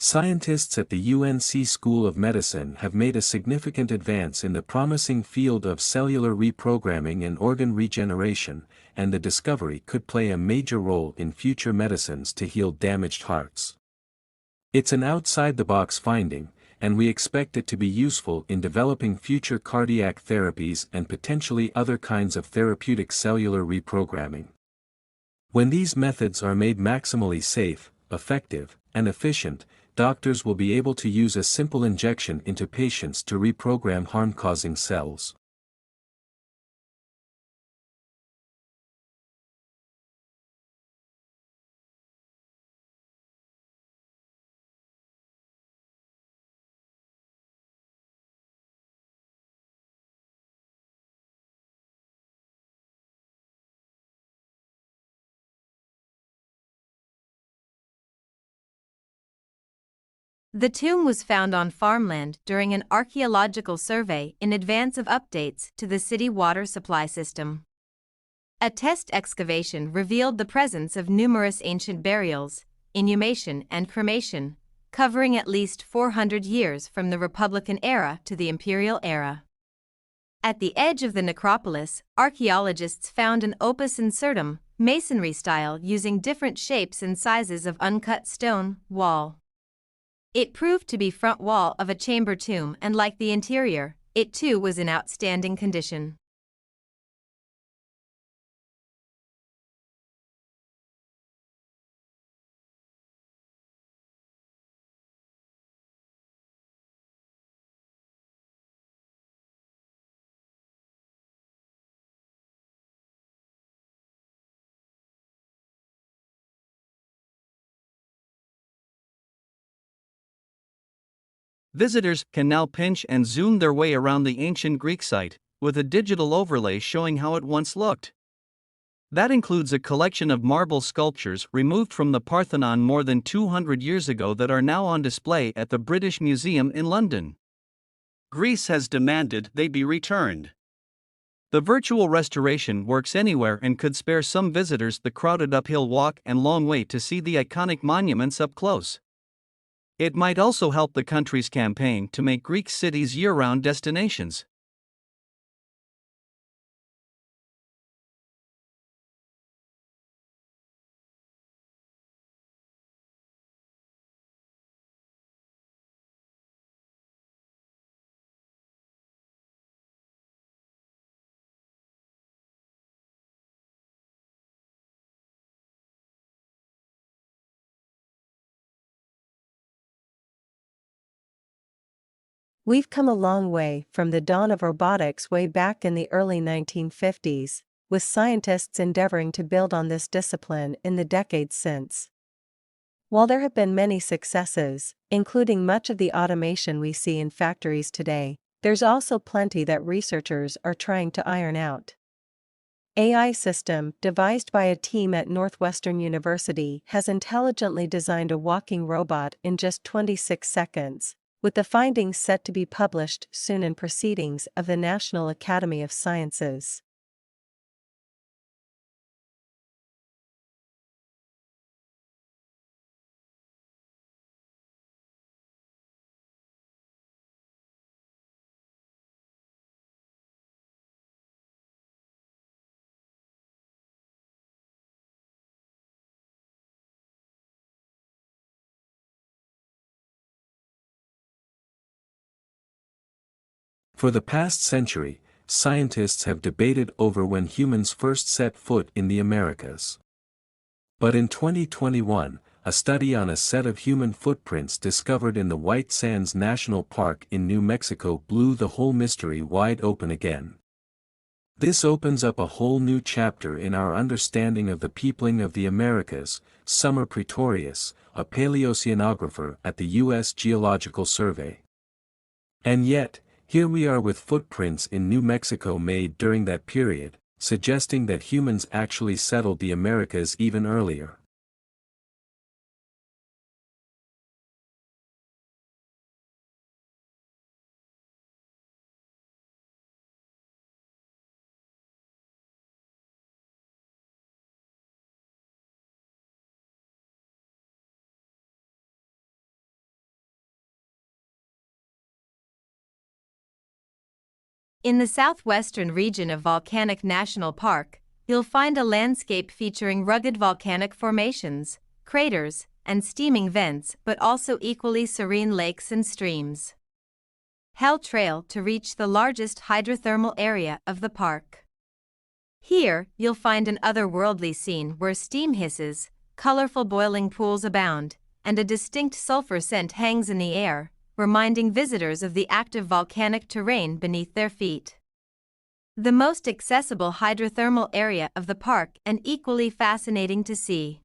Scientists at the UNC School of Medicine have made a significant advance in the promising field of cellular reprogramming and organ regeneration, and the discovery could play a major role in future medicines to heal damaged hearts. It's an outside-the-box finding, and we expect it to be useful in developing future cardiac therapies and potentially other kinds of therapeutic cellular reprogramming. When these methods are made maximally safe, effective, and efficient, doctors will be able to use a simple injection into patients to reprogram harm-causing cells. The tomb was found on farmland during an archaeological survey in advance of updates to the city water supply system. A test excavation revealed the presence of numerous ancient burials, inhumation and cremation, covering at least 400 years from the Republican era to the Imperial era. At the edge of the necropolis, archaeologists found an opus incertum, masonry style using different shapes and sizes of uncut stone wall. It proved to be front wall of a chamber tomb, and like the interior, it too was in outstanding condition. Visitors can now pinch and zoom their way around the ancient Greek site, with a digital overlay showing how it once looked. That includes a collection of marble sculptures removed from the Parthenon more than 200 years ago that are now on display at the British Museum in London. Greece has demanded they be returned. The virtual restoration works anywhere and could spare some visitors the crowded uphill walk and long wait to see the iconic monuments up close. It might also help the country's campaign to make Greek cities year-round destinations. We've come a long way from the dawn of robotics way back in the early 1950s, with scientists endeavoring to build on this discipline in the decades since. While there have been many successes, including much of the automation we see in factories today, there's also plenty that researchers are trying to iron out. AI system devised by a team at Northwestern University has intelligently designed a walking robot in just 26 seconds, with the findings set to be published soon in Proceedings of the National Academy of Sciences. For the past century, scientists have debated over when humans first set foot in the Americas. But in 2021, a study on a set of human footprints discovered in the White Sands National Park in New Mexico blew the whole mystery wide open again. This opens up a whole new chapter in our understanding of the peopling of the Americas. Summer Pretorius, a paleoceanographer at the U.S. Geological Survey. And yet, here we are with footprints in New Mexico made during that period, suggesting that humans actually settled the Americas even earlier. In the southwestern region of Volcanic National Park, you'll find a landscape featuring rugged volcanic formations, craters, and steaming vents, but also equally serene lakes and streams. Hell Trail to reach the largest hydrothermal area of the park. Here, you'll find an otherworldly scene where steam hisses, colorful boiling pools abound, and a distinct sulfur scent hangs in the air, reminding visitors of the active volcanic terrain beneath their feet. The most accessible hydrothermal area of the park and equally fascinating to see.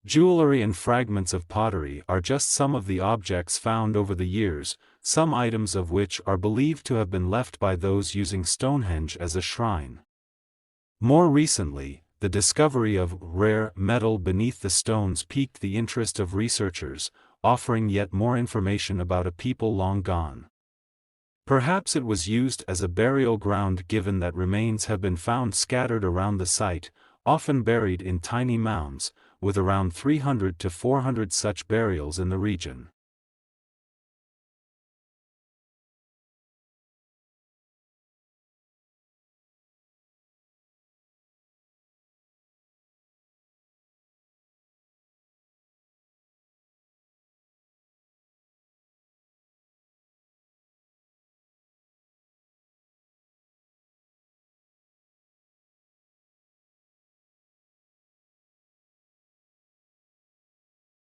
Jewelry and fragments of pottery are just some of the objects found over the years, some items of which are believed to have been left by those using Stonehenge as a shrine. More recently, the discovery of rare metal beneath the stones piqued the interest of researchers, offering yet more information about a people long gone. Perhaps it was used as a burial ground, given that remains have been found scattered around the site, often buried in tiny mounds, with around 300 to 400 such burials in the region.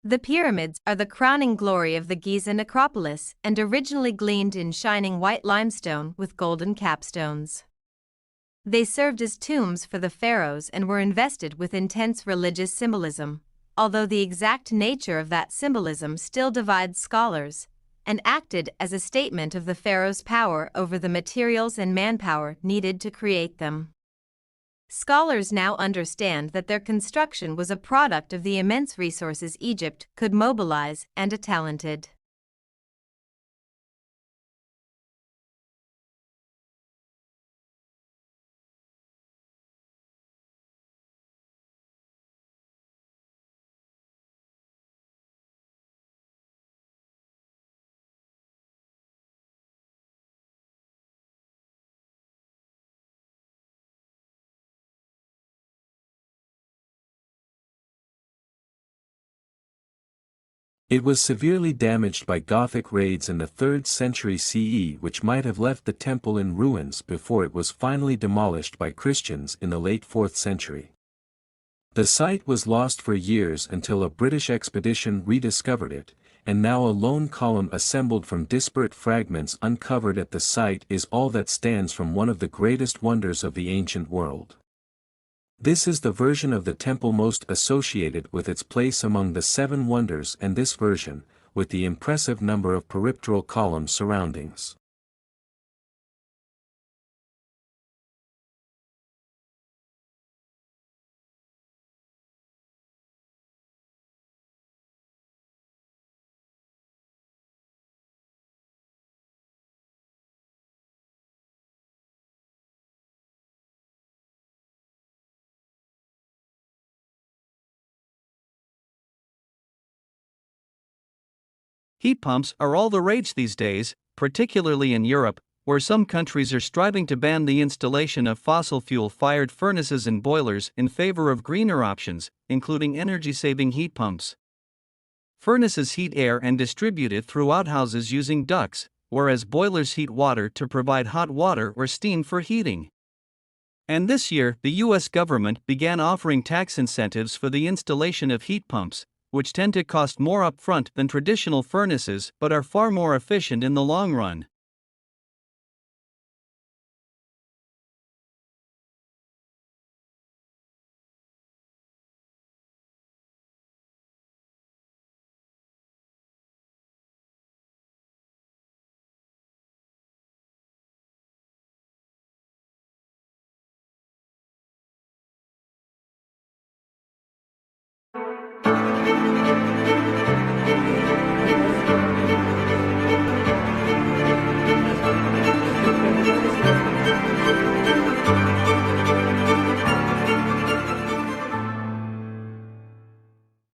The pyramids are the crowning glory of the Giza necropolis and originally gleaned in shining white limestone with golden capstones. They served as tombs for the pharaohs and were invested with intense religious symbolism, although the exact nature of that symbolism still divides scholars, and acted as a statement of the pharaoh's power over the materials and manpower needed to create them. Scholars now understand that their construction was a product of the immense resources Egypt could mobilize and a talented It was severely damaged by Gothic raids in the 3rd century CE, which might have left the temple in ruins before it was finally demolished by Christians in the late 4th century. The site was lost for years until a British expedition rediscovered it, and now a lone column assembled from disparate fragments uncovered at the site is all that stands from one of the greatest wonders of the ancient world. This is the version of the temple most associated with its place among the 7 wonders, and this version, with the impressive number of peripteral column surroundings. Heat pumps are all the rage these days, particularly in Europe, where some countries are striving to ban the installation of fossil fuel-fired furnaces and boilers in favor of greener options, including energy-saving heat pumps. Furnaces heat air and distribute it throughout houses using ducts, whereas boilers heat water to provide hot water or steam for heating. And this year, the U.S. government began offering tax incentives for the installation of heat pumps, which tend to cost more upfront than traditional furnaces but are far more efficient in the long run.